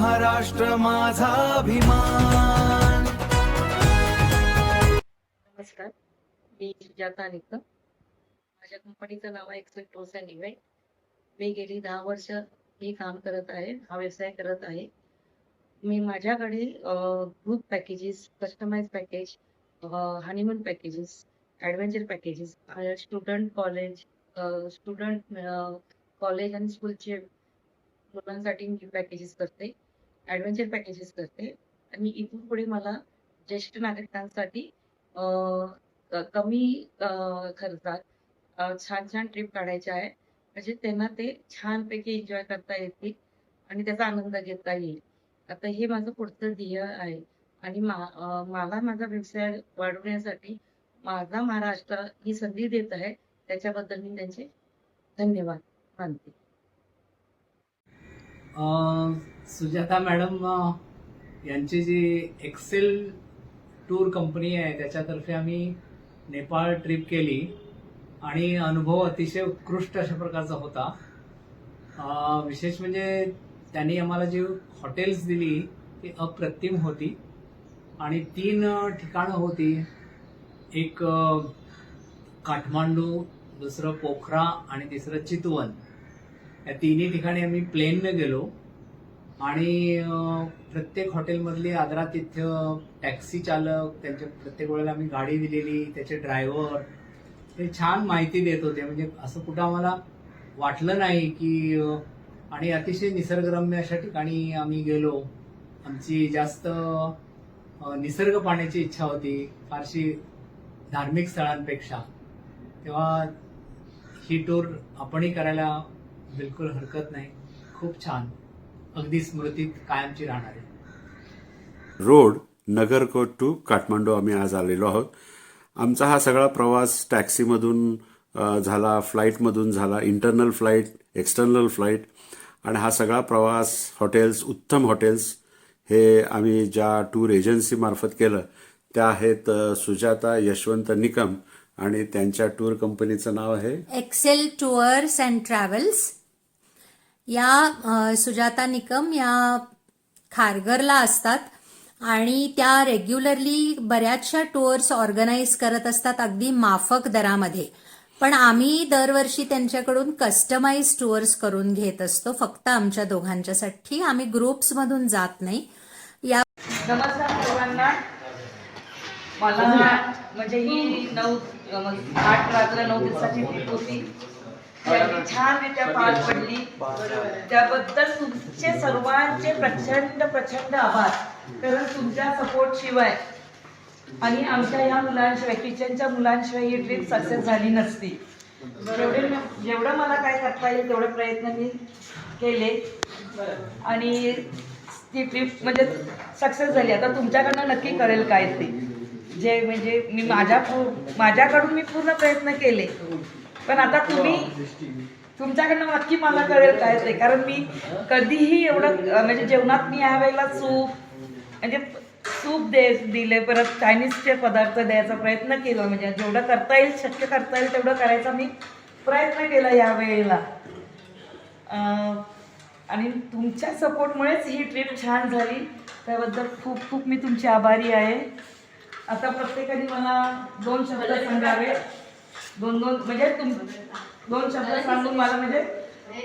महाराष्ट्र माझा अभिमान. नमस्कार, मी सुजाता निकम. माझ्या कंपनीचं नाव आहे एक्सेल टूर्स अँड इव्हेंट. मी गेली 10 वर्ष हे काम करत आहे, हा व्यवसाय करत आहे. मी माझ्याकडे group packages, customise package, honeymoon packages, adventure packages, student college आणि स्कूलचे मुलांसाठी मी पॅकेजेस करते, ॲडव्हेंचर पॅकेजेस करते. आणि इथून पुढे मला ज्येष्ठ नागरिकांसाठी कमी खर्चात छान छान ट्रिप काढायच्या आहे, म्हणजे त्यांना ते छानपैकी एन्जॉय करता येतील आणि त्याचा आनंद घेता येईल. आता हे माझं पुढचं ध्येय आहे आणि मला माझा व्यवसाय वाढवण्यासाठी माझा महाराष्ट्र ही संधी देत आहे, त्याच्याबद्दल मी त्यांचे धन्यवाद मानते. सुजाता मॅडम यांची जी एक्सेल टूर कंपनी आहे त्याच्यातर्फे आम्ही नेपाळ ट्रिप केली आणि अनुभव अतिशय उत्कृष्ट अशा प्रकारचा होता. विशेष म्हणजे त्यांनी आम्हाला जी हॉटेल्स दिली ती अप्रतिम होती आणि 3 ठिकाणं होती. एक काठमांडू, दुसरं पोखरा आणि तिसरं चितवन. या 3ही ठिकाणी आम्ही प्लेनने गेलो आणि प्रत्येक हॉटेलमधली आदरातिथ्य, टॅक्सी चालक, त्यांच्या प्रत्येक वेळेला आम्ही गाडी दिलेली, त्याचे ड्रायव्हर ते छान माहिती देत होते. म्हणजे असं कुठं आम्हाला वाटलं नाही की आणि अतिशय निसर्गरम्य अशा ठिकाणी आम्ही गेलो. आमची जास्त निसर्ग पाहण्याची इच्छा होती, फारशी धार्मिक स्थळांपेक्षा. तेव्हा ही टूर आपणही करायला बिलकुल हरकत नाही. खूप छान, अगदी स्मृतीत कायमची राहणार आहे. रोड नगरकोट टू काठमांडू आम्ही आज आलेलो आहोत. आमचा हा सगळा प्रवास टॅक्सीमधून झाला, फ्लाईटमधून झाला, इंटरनल फ्लाईट, एक्सटर्नल फ्लाईट, आणि हा सगळा प्रवास हॉटेल्स, उत्तम हॉटेल्स हे आम्ही ज्या टूर एजन्सीमार्फत केलं त्या आहेत सुजाता यशवंत निकम आणि त्यांच्या टूर कंपनीचं नाव आहे एक्सेल टूअर्स अँड ट्रॅव्हल्स. या सुजाता निकम या खारघरला असतात आणि त्या रेग्युलरली बऱ्याचशा टूर्स ऑर्गनाईज करत असतात अगदी माफक दरामध्ये. पण आम्ही दरवर्षी त्यांच्याकडून कस्टमाइज टूर्स करून घेत असतो, फक्त आमच्या दोघांच्यासाठी. आम्ही ग्रुप्समधून जात नाही. या नमस्कार सर्वांना. मला म्हणजे ही 8 रात्र 9 दिवसाची ट्रिप होती, ती छानरित्या पार पडली. त्याबद्दल तुमचे सर्वांचे प्रचंड प्रचंड आभार. कारण तुमच्या सपोर्ट शिवाय आणि आमच्या या मुलांशिवाय, किचनच्या मुलांशिवाय ही ट्रिप सक्सेस झाली नसती. जेवढं मला काय करता येईल तेवढे प्रयत्न मी केले आणि ती ट्रिप म्हणजे सक्सेस झाली. आता तुमच्याकडनं नक्की कळेल काय ते, जे म्हणजे मी माझ्याकडून मी पूर्ण प्रयत्न केले, पण आता तुमच्याकडनं नक्की मला कळेल काय ते. कारण मी कधीही एवढं म्हणजे जेवणात मी यावेळेला सूप दिले, परत चायनीजचे पदार्थ द्यायचा प्रयत्न केला. म्हणजे जेवढं करता येईल, शक्य करता येईल तेवढं करायचा मी प्रयत्न केला यावेळेला. आणि तुमच्या सपोर्टमुळेच ही ट्रिप छान झाली, त्याबद्दल खूप खूप मी तुमची आभारी आहे. आता प्रत्येकाने मला 2 शब्द सांगावे, 2 म्हणजे 2 शब्द सांगून मला म्हणजे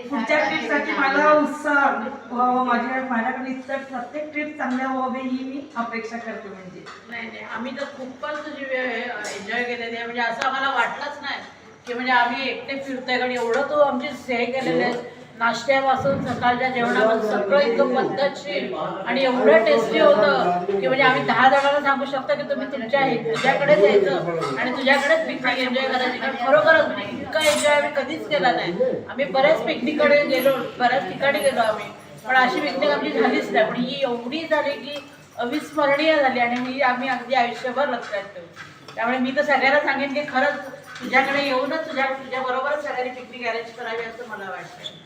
पुढच्या ट्रिपसाठी माझा उत्साह व्हावा. माझ्याकडे इतर प्रत्येक ट्रिप चांगल्या व्हावे ही मी अपेक्षा करते. म्हणजे नाही, आम्ही तर खूपच एन्जॉय केलेली आहे. म्हणजे असं आम्हाला वाटलंच नाही की म्हणजे आम्ही एकटे फिरतोय, कारण एवढं तो आमची सोय केलेलं आहे. नाश्त्यापासून सकाळच्या जेवणापासून सगळं इतकं पद्धतशीर आणि एवढं टेस्टी होतं की म्हणजे आम्ही 10 जणांना सांगू शकतो की तुम्ही तुझ्याकडेच यायचं आणि तुझ्याकडेच पिकनिक एन्जॉय करायची. कारण खरोखरच म्हणजे इतका एन्जॉय आम्ही कधीच केला नाही. आम्ही बऱ्याच पिकनिककडे गेलो, बऱ्याच ठिकाणी गेलो आम्ही, पण अशी पिकनिक आमची झालीच नाही. पण ही एवढी झाली की अविस्मरणीय झाली आणि ही आम्ही अगदी आयुष्यभर लक्षात ठेवू. त्यामुळे मी तर सगळ्यांना सांगेन की खरंच तुझ्याकडे येऊनच तुझ्या बरोबरच सगळ्यांनी पिकनिक अरेंज करावी असं मला वाटतं.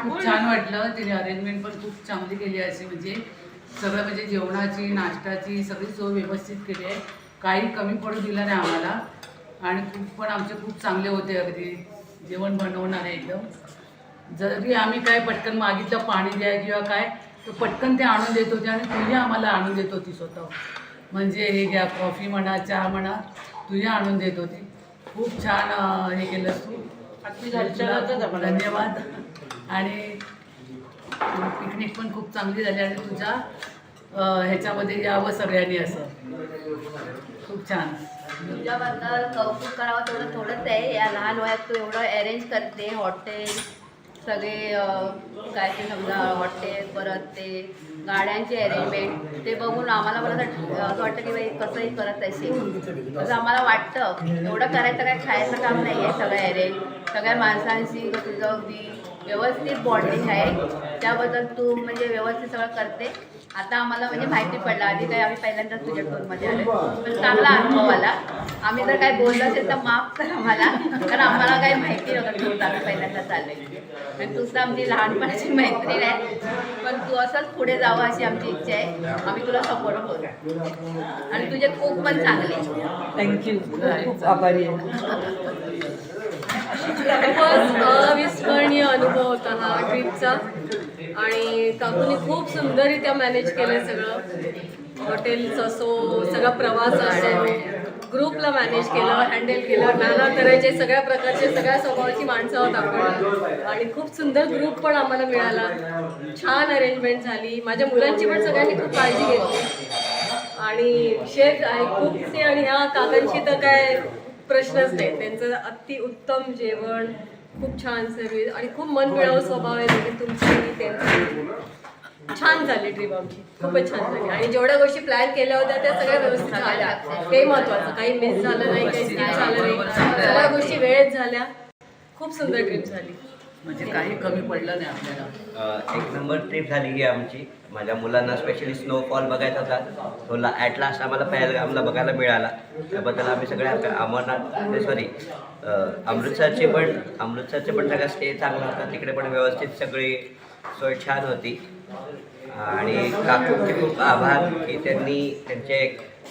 खूप छान वाटलं. तिने अरेंजमेंट पण खूप चांगली केली अशी, म्हणजे सगळं म्हणजे जेवणाची, नाश्त्याची सगळी सोय व्यवस्थित केली आहे. काही कमी पडू दिलं नाही आम्हाला आणि खूप पण आमचे खूप चांगले होते. अगदी जेवण बनवणार आहे एकदम. जरी आम्ही काय पटकन मागितलं पाणी द्या किंवा काय, तर पटकन ते आणून देत होते आणि तुझ्या आम्हाला आणून देत होती स्वतः. म्हणजे हे घ्या कॉफी म्हणा, चहा म्हणा, तुझ्या आणून देत होती. खूप छान हे केलंस तू. अगदी घरच्या घरचंच आपण. धन्यवाद. आणि पिकनिक पण खूप चांगली झाली आणि तुझ्या ह्याच्यामध्ये यावं सगळ्यांनी असं. खूप छान. तुझ्याबद्दल कौतुक करावं तेवढं थोडंच आहे. या लहान वयात तू एवढं अरेंज करते, हॉटेल सगळे काय ते समजा हॉटेल, परत ते गाड्यांचे अरेंजमेंट, ते बघून आम्हाला मला असं वाटतं की बाई कसंही करत असेल. असं आम्हाला वाटतं. एवढं करायचं काय खायचं काम नाही आहे. सगळं अरेंज, सगळ्या माणसांशी तुझं अगदी व्यवस्थित बॉन्डिंग आहे. त्याबद्दल तू म्हणजे व्यवस्थित सगळं करते. आता आम्हाला म्हणजे माहिती पडलं. आधी काही आम्ही पहिल्यांदाच तुझ्या टूरमध्ये आलो, पण चांगला अनुभव आला. आम्ही जर काय बोललं असेल तर माफ कर आम्हाला, कारण आम्हाला काही माहिती नव्हतं टूर आम्ही पहिल्यांदाच आले. आणि तू तर आमची लहानपणाची मैत्रीण आहे, पण तू असंच पुढे जावं अशी आमची इच्छा आहे. आम्ही तुला सपोर्ट करू. आणि तुझे कुक पण चांगले. थँक्यू, खूप आभारी आहे. खूपच अविस्मरणीय अनुभव होता हा ट्रिपचा. आणि काकूनी खूप सुंदररित्या मॅनेज केलं सगळं. हॉटेल्स असो, सगळा प्रवास असो, ग्रुपला मॅनेज केलं, हँडल केलं. नाना तऱ्हेचे सगळ्या प्रकारचे सगळ्या स्वभावाची माणसं आहोत आपण. आणि खूप सुंदर ग्रुप पण आम्हाला मिळाला. छान अरेंजमेंट झाली. माझ्या मुलांची पण सगळ्यांनी खूप काळजी घेतली. आणि शेफ आहे खूपसे, आणि ह्या काकांची तर काय प्रश्नच नाही. त्यांचं अति उत्तम जेवण, खूप छान सर्व्हिस आणि खूप मनमिळावू स्वभाव आहे म्हणजे तुमची त्यांची. छान झाली ट्रिप आमची, खूपच छान झाली. आणि जेवढ्या गोष्टी प्लॅन केल्या होत्या त्या सगळ्या व्यवस्थित झाल्या. काही महत्त्वाचं काही मिस झालं नाही, काही स्किप झालं नाही. सगळ्या गोष्टी वेळेत झाल्या. खूप सुंदर ट्रिप झाली. म्हणजे काही कमी पडलं नाही आपल्याला. एक नंबर ट्रिप झाली ही आमची. माझ्या मुलांना स्पेशली स्नोफॉल बघायचा होता. तो ॲट लास्ट आम्हाला पहलगामला बघायला मिळाला. त्याबद्दल आम्ही सगळ्या अमृतसरचे पण सगळा स्टे चांगला होता. तिकडे पण व्यवस्थित सगळी सोय छान होती. आणि काकूंचे खूप आभार की त्यांनी त्यांचे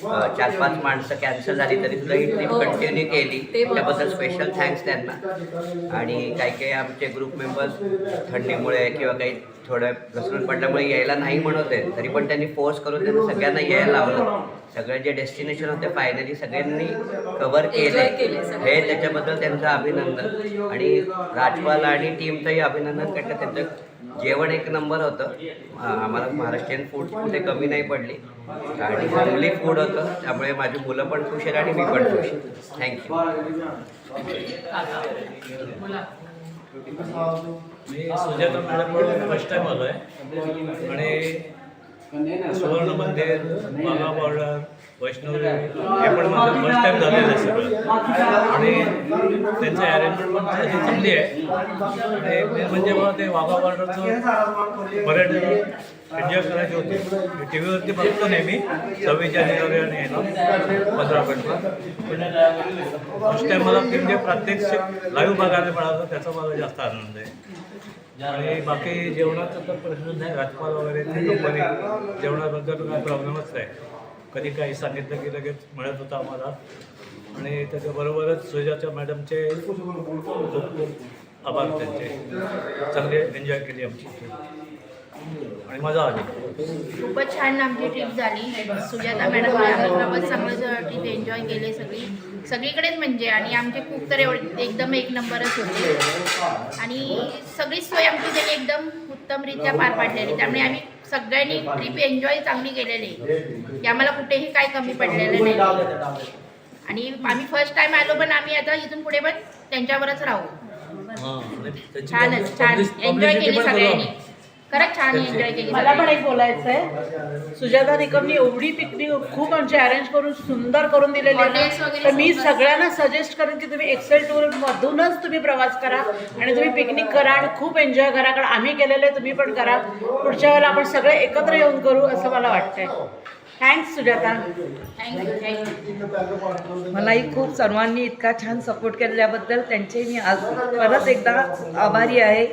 4-5 माणसं कॅन्सल झाली तरी सुद्धा ही ट्रिप कंटिन्यू केली. त्याबद्दल स्पेशल थँक्स त्यांना. आणि काही आमचे ग्रुप मेंबर्स थंडीमुळे किंवा काही थोडं घसरून पडल्यामुळे यायला नाही म्हणत आहेत, तरी पण त्यांनी फोर्स करून त्यांना सगळ्यांना यायला लावलं. सगळे जे डेस्टिनेशन होते फायनली सगळ्यांनी कव्हर केले. हे त्याच्याबद्दल त्यांचं अभिनंदन. आणि राजपाल आणि टीमचंही अभिनंदन करतं. त्यांचं जेवण एक नंबर होतं. आम्हाला महाराष्ट्रीयन फूड कुठे कमी नाही पडली आणि होमली फूड होतं. त्यामुळे माझी मुलं पण खुश आहेत आणि मी पण खुश आहे. थँक्यू. मी सुजाता मॅडमकडून फर्स्ट टाईम आलो आहे. आणि सुवर्ण मंदिर, वाघा बॉर्डर, वैष्णवी हे पण माझं फर्स्ट टाईम झालेलं आहे सगळं. आणि त्यांचं अरेंजमेंट पण चांगली आहे. आणि मेन म्हणजे मला ते वाघा बॉर्डरचं पर्यटन एन्जॉय करायची होती. टी व्हीवरती बघतो नेहमी 26 जानेवारी आणि हे ना 15 ऑगस्टला. पण फर्स्ट टाईम मला ते म्हणजे प्रात्यक्षिक लाईव्ह बघायला मिळालं, त्याचा मला जास्त आनंद आहे. आणि बाकी जेवणाचा तर प्रश्न नाही. राजपाल वगैरे कंपनी जेवणाबद्दल काही प्रॉब्लेमच नाही. कधी काही सांगितलं की लगेच मिळत होतं आम्हाला. आणि त्याच्याबरोबरच सुजाता मॅडमचे खूप खूप आभार. त्यांचे चांगले एन्जॉय केली आमची आणि मजा आली. खूपच छान आमची ट्रिप झाली. सुजाता मॅडम आम्ही चांगलं ट्रिप एन्जॉय केली सगळीकडेच म्हणजे. आणि आमचे खूप तर एकदम एक नंबरच होते. आणि सगळी सोय आमची त्यांनी एकदम उत्तमरित्या पार पाडलेली. त्यामुळे आम्ही सगळ्यांनी ट्रिप एन्जॉय चांगली केलेली की आम्हाला कुठेही काही कमी पडलेलं नाही. आणि आम्ही फर्स्ट टाइम आलो, पण आम्ही आता इथून पुढे पण त्यांच्यावरच राहू. छानच छान एन्जॉय केली सगळ्यांनी. खरंच छान एन्जॉय केली. मला पण एक बोलायचं आहे. सुजाता निकमनी एवढी पिकनिक खूप आमची अरेंज करून सुंदर करून दिलेली आहे. तर मी सगळ्यांना सजेस्ट करेन की तुम्ही एक्सेल टूरमधूनच तुम्ही प्रवास करा आणि तुम्ही पिकनिक करा आणि खूप एन्जॉय करा. कारण आम्ही केलेले तुम्ही पण करा. पुढच्या वेळेला आपण सगळे एकत्र येऊन करू असं मला वाटतंय. थँक्स सुजाता. थँक्यू. मलाही खूप सर्वांनी इतका छान सपोर्ट केल्याबद्दल त्यांचे मी आज परत एकदा आभारी आहे.